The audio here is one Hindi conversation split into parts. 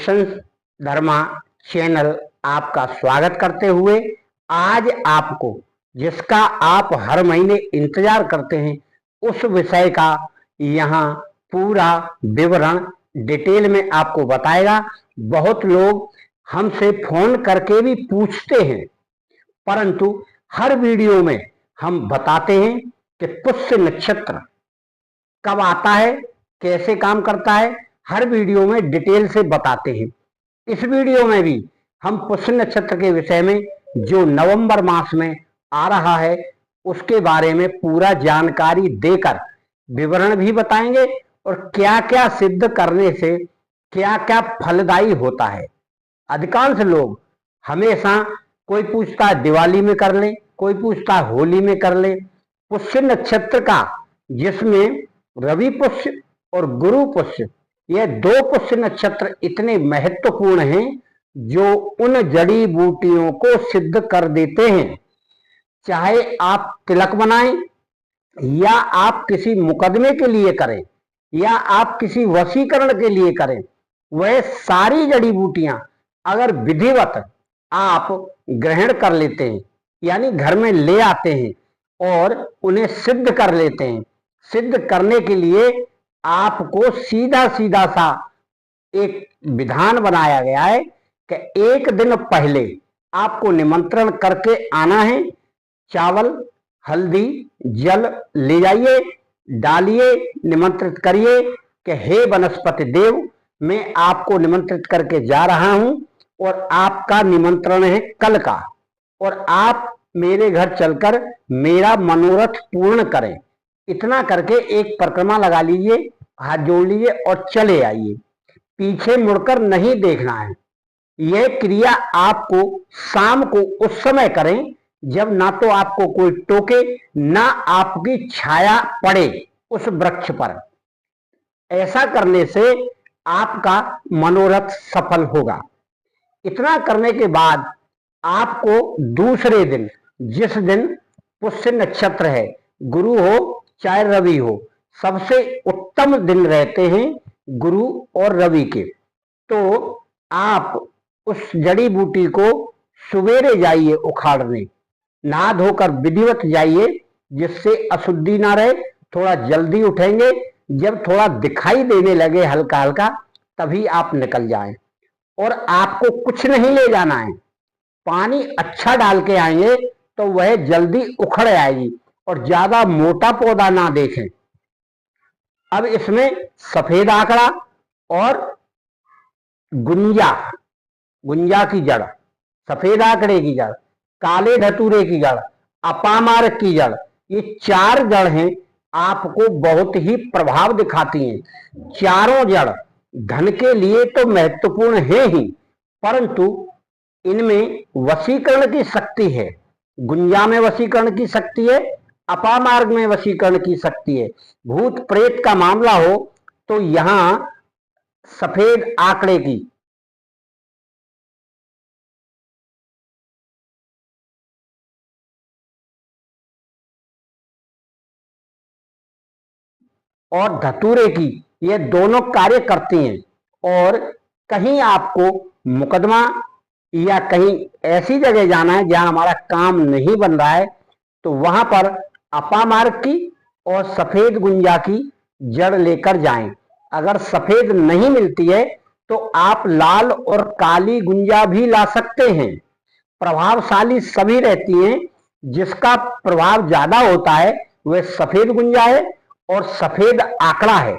मिशन धर्मा चैनल आपका स्वागत करते हुए आज आपको जिसका आप हर महीने इंतजार करते हैं उस विषय का यहाँ पूरा विवरण डिटेल में आपको बताएगा। बहुत लोग हमसे फोन करके भी पूछते हैं, परंतु हर वीडियो में हम बताते हैं कि पुष्य नक्षत्र कब आता है, कैसे काम करता है, हर वीडियो में डिटेल से बताते हैं। इस वीडियो में भी हम पुष्य नक्षत्र के विषय में जो नवंबर मास में आ रहा है उसके बारे में पूरा जानकारी देकर विवरण भी बताएंगे और क्या क्या सिद्ध करने से क्या क्या फलदायी होता है। अधिकांश लोग हमेशा कोई पूछता है दिवाली में कर ले, कोई पूछता है होली में कर ले। पुष्य नक्षत्र का जिसमें रवि पुष्य और गुरु पुष्य, ये दो पुष्य नक्षत्र इतने महत्वपूर्ण हैं जो उन जड़ी बूटियों को सिद्ध कर देते हैं। चाहे आप तिलक बनाएं या आप किसी मुकदमे के लिए करें या आप किसी वशीकरण के लिए करें, वह सारी जड़ी बूटियां अगर विधिवत आप ग्रहण कर लेते हैं यानी घर में ले आते हैं और उन्हें सिद्ध कर लेते हैं, सिद्ध करने के लिए आपको सीधा सीधा सा एक विधान बनाया गया है कि एक दिन पहले आपको निमंत्रण करके आना है। चावल, हल्दी, जल ले जाइए, डालिए, निमंत्रित करिए कि हे वनस्पति देव, मैं आपको निमंत्रित करके जा रहा हूं और आपका निमंत्रण है कल का, और आप मेरे घर चलकर मेरा मनोरथ पूर्ण करें। इतना करके एक परिक्रमा लगा लीजिए, हाथ जोड़ लीजिए और चले आइए। पीछे मुड़कर नहीं देखना है। यह क्रिया आपको शाम को उस समय करें जब ना तो आपको कोई टोके, ना आपकी छाया पड़े उस वृक्ष पर। ऐसा करने से आपका मनोरथ सफल होगा। इतना करने के बाद आपको दूसरे दिन, जिस दिन पुष्य नक्षत्र है, गुरु हो चाहे रवि हो, सबसे उत्तम दिन रहते हैं गुरु और रवि के, तो आप उस जड़ी बूटी को सवेरे जाइए उखाड़ने, नहा धोकर विधिवत जाइए जिससे अशुद्धि ना रहे। थोड़ा जल्दी उठेंगे, जब थोड़ा दिखाई देने लगे हल्का हल्का तभी आप निकल जाएं। और आपको कुछ नहीं ले जाना है, पानी अच्छा डाल के आएंगे तो वह जल्दी उखड़ आएगी और ज्यादा मोटा पौधा ना देखें। अब इसमें सफेद आंकड़ा और गुंजा की जड़, सफेद आंकड़े की जड़, काले धतूरे की जड़, अपामार्क की जड़, ये चार जड़ हैं, आपको बहुत ही प्रभाव दिखाती हैं। चारों जड़ धन के लिए तो महत्वपूर्ण है ही, परंतु इनमें वशीकरण की शक्ति है। गुंजा में वशीकरण की शक्ति है, अपामार्ग में वशीकरण की शक्ति है। भूत प्रेत का मामला हो तो यहां सफेद आंकड़े की और धतूरे की, ये दोनों कार्य करती हैं। और कहीं आपको मुकदमा या कहीं ऐसी जगह जाना है जहां हमारा काम नहीं बन रहा है, तो वहां पर अपामार्क की और सफेद गुंजा की जड़ लेकर जाएं। अगर सफेद नहीं मिलती है तो आप लाल और काली गुंजा भी ला सकते हैं। प्रभावशाली सभी रहती हैं, जिसका प्रभाव ज्यादा होता है वह सफेद गुंजा है और सफेद आंकड़ा है।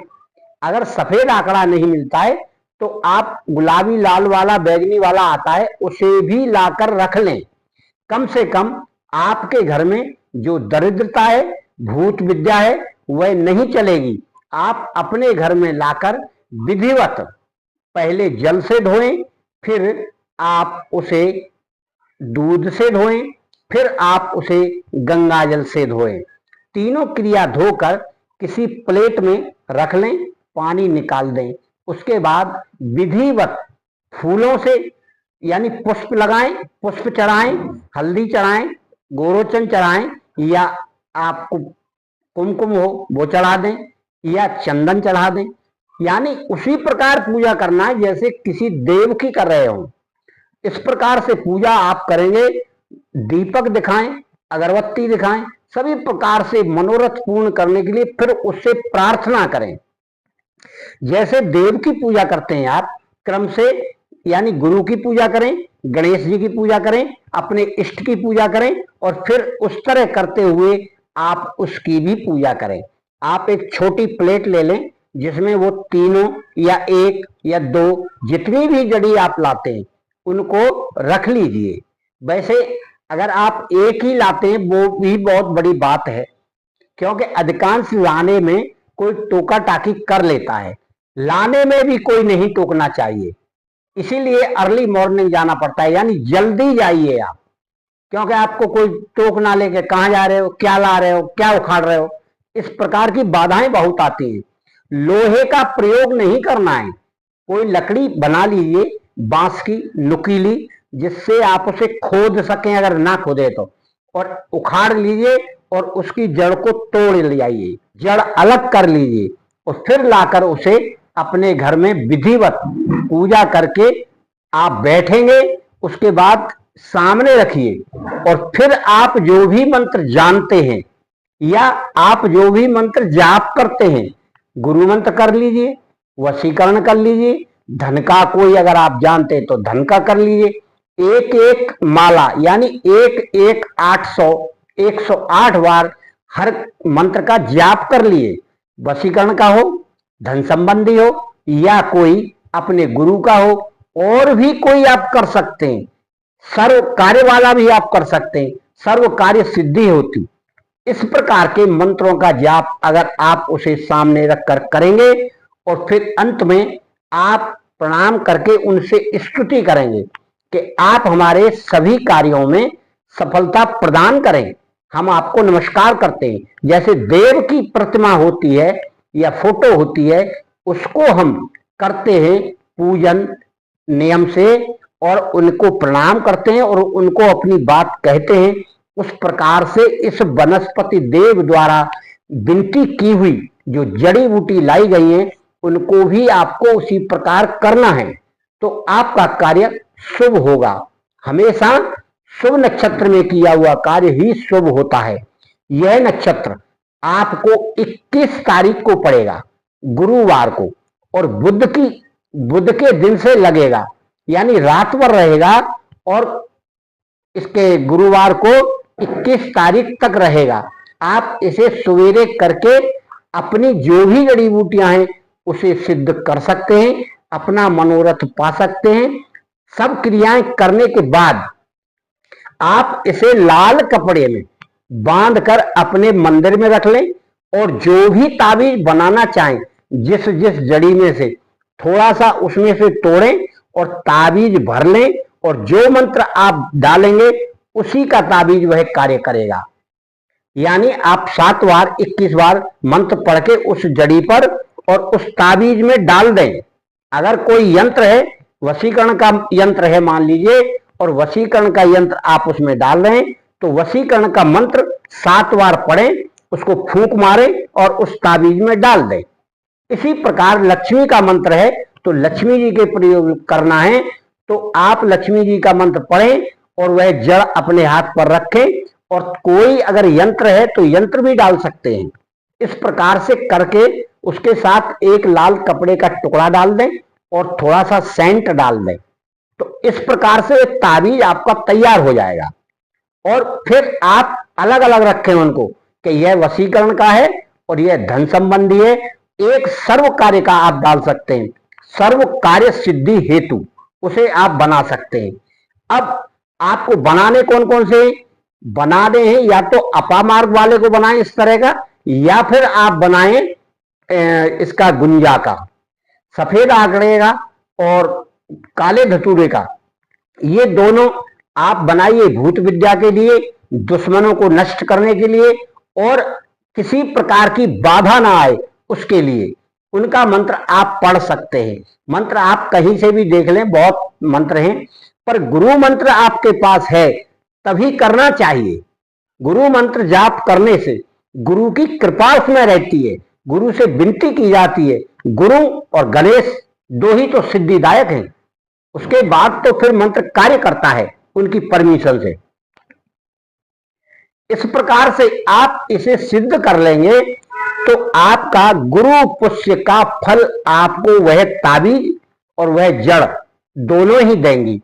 अगर सफेद आंकड़ा नहीं मिलता है तो आप गुलाबी लाल वाला, बैगनी वाला आता है, उसे भी लाकर रख लें। कम से कम आपके घर में जो दरिद्रता है, भूत विद्या है, वह नहीं चलेगी। आप अपने घर में लाकर विधिवत पहले जल से धोएं, फिर आप उसे दूध से धोएं, फिर आप उसे गंगा जल से धोएं। तीनों क्रिया धोकर किसी प्लेट में रख लें, पानी निकाल दें। उसके बाद विधिवत फूलों से यानी पुष्प लगाएं, पुष्प चढ़ाएं, हल्दी चढ़ाएं, गोरोचन चढ़ाएं, या आपको कुमकुम हो वो चढ़ा दें या चंदन चढ़ा दें। यानी उसी प्रकार पूजा करना है जैसे किसी देव की कर रहे हो। इस प्रकार से पूजा आप करेंगे। दीपक दिखाएं, अगरबत्ती दिखाएं, सभी प्रकार से मनोरथ पूर्ण करने के लिए फिर उससे प्रार्थना करें। जैसे देव की पूजा करते हैं आप क्रम से, यानी गुरु की पूजा करें, गणेश जी की पूजा करें, अपने इष्ट की पूजा करें, और फिर उस तरह करते हुए आप उसकी भी पूजा करें। आप एक छोटी प्लेट ले लें जिसमें वो तीनों या एक या दो जितनी भी जड़ी आप लाते हैं उनको रख लीजिए। वैसे अगर आप एक ही लाते हैं वो भी बहुत बड़ी बात है, क्योंकि अधिकांश लाने में कोई टोका टाकी कर लेता है, लाने में भी कोई नहीं टोकना चाहिए। इसीलिए अर्ली मॉर्निंग जाना पड़ता है, यानी जल्दी जाइए आप, क्योंकि आपको कोई टोक ना लेके कहां जा रहे हो, क्या ला रहे हो, क्या उखाड़ रहे हो, इस प्रकार की बाधाएं बहुत आती हैं। लोहे का प्रयोग नहीं करना है, कोई लकड़ी बना लीजिए बांस की नुकीली, जिससे आप उसे खोद सकें अगर ना खोदे तो, और उखाड़ लीजिए और उसकी जड़ को तोड़ ले आइए, जड़ अलग कर लीजिए, और फिर लाकर उसे अपने घर में विधिवत पूजा करके आप बैठेंगे। उसके बाद सामने रखिए, और फिर आप जो भी मंत्र जानते हैं या आप जो भी मंत्र जाप करते हैं, गुरु मंत्र कर लीजिए, वशीकरण कर लीजिए, धन का कोई अगर आप जानते हैं तो धन का कर लीजिए। एक एक माला यानी एक एक 108 बार हर मंत्र का जाप कर लिए। वशीकरण का हो, धन संबंधी हो, या कोई अपने गुरु का हो, और भी कोई आप कर सकते हैं। सर्व कार्य वाला भी आप कर सकते हैं, सर्व कार्य सिद्धि होती। इस प्रकार के मंत्रों का जाप अगर आप उसे सामने रखकर करेंगे और फिर अंत में आप प्रणाम करके उनसे स्तुति करेंगे कि आप हमारे सभी कार्यों में सफलता प्रदान करें, हम आपको नमस्कार करते हैं। जैसे देव की प्रतिमा होती है या फोटो होती है, उसको हम करते हैं पूजन नियम से, और उनको प्रणाम करते हैं और उनको अपनी बात कहते हैं। उस प्रकार से इस वनस्पति देव द्वारा विनती की हुई जो जड़ी बूटी लाई गई है उनको भी आपको उसी प्रकार करना है, तो आपका कार्य शुभ होगा। हमेशा शुभ नक्षत्र में किया हुआ कार्य ही शुभ होता है। यह नक्षत्र आपको 21 तारीख को पड़ेगा, गुरुवार को, और बुध के दिन से लगेगा, यानी रात भर रहेगा, और इसके गुरुवार को 21 तारीख तक रहेगा। आप इसे सवेरे करके अपनी जो भी जड़ी बूटियां हैं उसे सिद्ध कर सकते हैं, अपना मनोरथ पा सकते हैं। सब क्रियाएं करने के बाद आप इसे लाल कपड़े में बांधकर अपने मंदिर में रख लें, और जो भी ताबीज बनाना चाहें जिस जिस जड़ी में से थोड़ा सा उसमें से तोड़ें और ताबीज भर लें, और जो मंत्र आप डालेंगे उसी का ताबीज वह कार्य करेगा। यानी आप 7 बार 21 बार मंत्र पढ़ के उस जड़ी पर और उस ताबीज में डाल दें। अगर कोई यंत्र है, वशीकरण का यंत्र है मान लीजिए, और वशीकरण का यंत्र आप उसमें डाल रहे हैं, तो वशीकरण का मंत्र 7 बार पढ़ें, उसको फूंक मारें और उस ताबीज में डाल दें। इसी प्रकार लक्ष्मी का मंत्र है तो लक्ष्मी जी के प्रयोग करना है, तो आप लक्ष्मी जी का मंत्र पढ़ें और वह जड़ अपने हाथ पर रखें, और कोई अगर यंत्र है तो यंत्र भी डाल सकते हैं। इस प्रकार से करके उसके साथ एक लाल कपड़े का टुकड़ा डाल दें और थोड़ा सा सेंट डाल दें, तो इस प्रकार से एक ताबीज आपका तैयार हो जाएगा। और फिर आप अलग अलग रखें उनको कि यह वशीकरण का है और यह धन संबंधी है। एक सर्व कार्य का आप डाल सकते हैं, सर्व कार्य सिद्धि हेतु उसे आप बना सकते हैं। अब आपको बनाने कौन कौन से बनाने हैं, या तो अपामार्ग वाले को बनाएं इस तरह का, या फिर आप बनाएं इसका गुंजा का, सफेद आंकड़े का और काले धतूरे का। ये दोनों आप बनाइए भूत विद्या के लिए, दुश्मनों को नष्ट करने के लिए, और किसी प्रकार की बाधा ना आए उसके लिए उनका मंत्र आप पढ़ सकते हैं। मंत्र आप कहीं से भी देख लें, बहुत मंत्र हैं, पर गुरु मंत्र आपके पास है तभी करना चाहिए। गुरु मंत्र जाप करने से गुरु की कृपा उसमें रहती है। गुरु से विनती की जाती है। गुरु और गणेश दो ही तो सिद्धिदायक हैं, उसके बाद तो फिर मंत्र कार्य करता है उनकी परमिशन से। इस प्रकार से आप इसे सिद्ध कर लेंगे तो आपका गुरु पुष्य का फल आपको वह ताबीज और वह जड़ दोनों ही देंगी।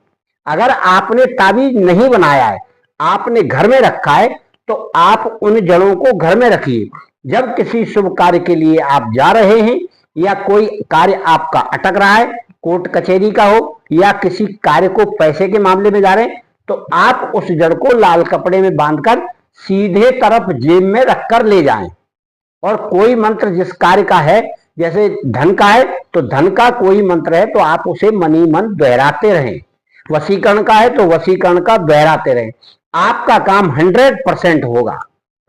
अगर आपने ताबीज नहीं बनाया है, आपने घर में रखा है, तो आप उन जड़ों को घर में रखिए। जब किसी शुभ कार्य के लिए आप जा रहे हैं या कोई कार्य आपका अटक रहा है, कोर्ट कचहरी का हो या किसी कार्य को पैसे के मामले में जा रहे हैं, तो आप उस जड़ को लाल कपड़े में बांधकर सीधे तरफ जेब में रखकर ले जाएं। और कोई मंत्र जिस कार्य का है, जैसे धन का है तो धन का कोई मंत्र है तो आप उसे मनी मन दोहराते रहें। वशीकरण का है तो वशीकरण का दोहराते रहें। आपका काम 100% होगा,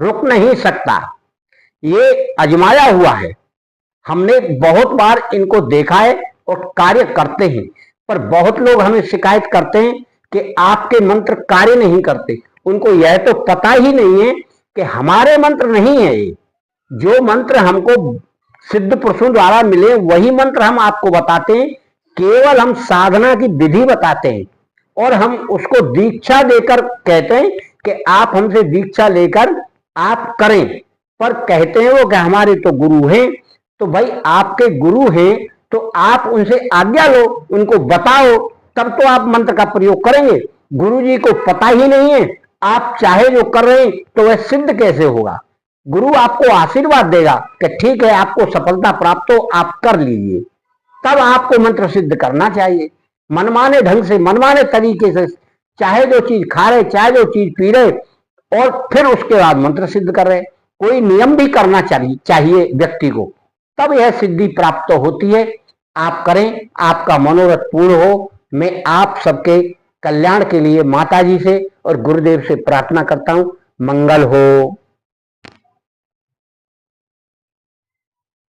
रुक नहीं सकता। ये आजमाया हुआ है, हमने बहुत बार इनको देखा है और कार्य करते हैं। पर बहुत लोग हमें शिकायत करते हैं कि आपके मंत्र कार्य नहीं करते। उनको यह तो पता ही नहीं है कि हमारे मंत्र नहीं है ये। जो मंत्र हमको सिद्ध पुरुषों द्वारा मिले वही मंत्र हम आपको बताते हैं। केवल हम साधना की विधि बताते हैं और हम उसको दीक्षा देकर कहते हैं कि आप हमसे दीक्षा लेकर आप करें। पर कहते हैं वो कि हमारे तो गुरु हैं। तो भाई आपके गुरु हैं तो आप उनसे आज्ञा लो, उनको बताओ, तब तो आप मंत्र का प्रयोग करेंगे। गुरु जी को पता ही नहीं है, आप चाहे जो कर रहे हैं तो वह सिद्ध कैसे होगा। गुरु आपको आशीर्वाद देगा कि ठीक है आपको सफलता प्राप्त हो, आप कर लीजिए। तब आपको मंत्र सिद्ध करना चाहिए मनमाने ढंग से, मनमाने तरीके से, चाहे जो चीज खा रहे, चाहे जो चीज पी रहे, और फिर उसके बाद मंत्र सिद्ध कर रहे। कोई नियम भी करना चाहिए व्यक्ति को, तब यह सिद्धि प्राप्त होती है। आप करें, आपका मनोरथ पूर्ण हो। मैं आप सबके कल्याण के लिए माता जी से और गुरुदेव से प्रार्थना करता हूं। मंगल हो।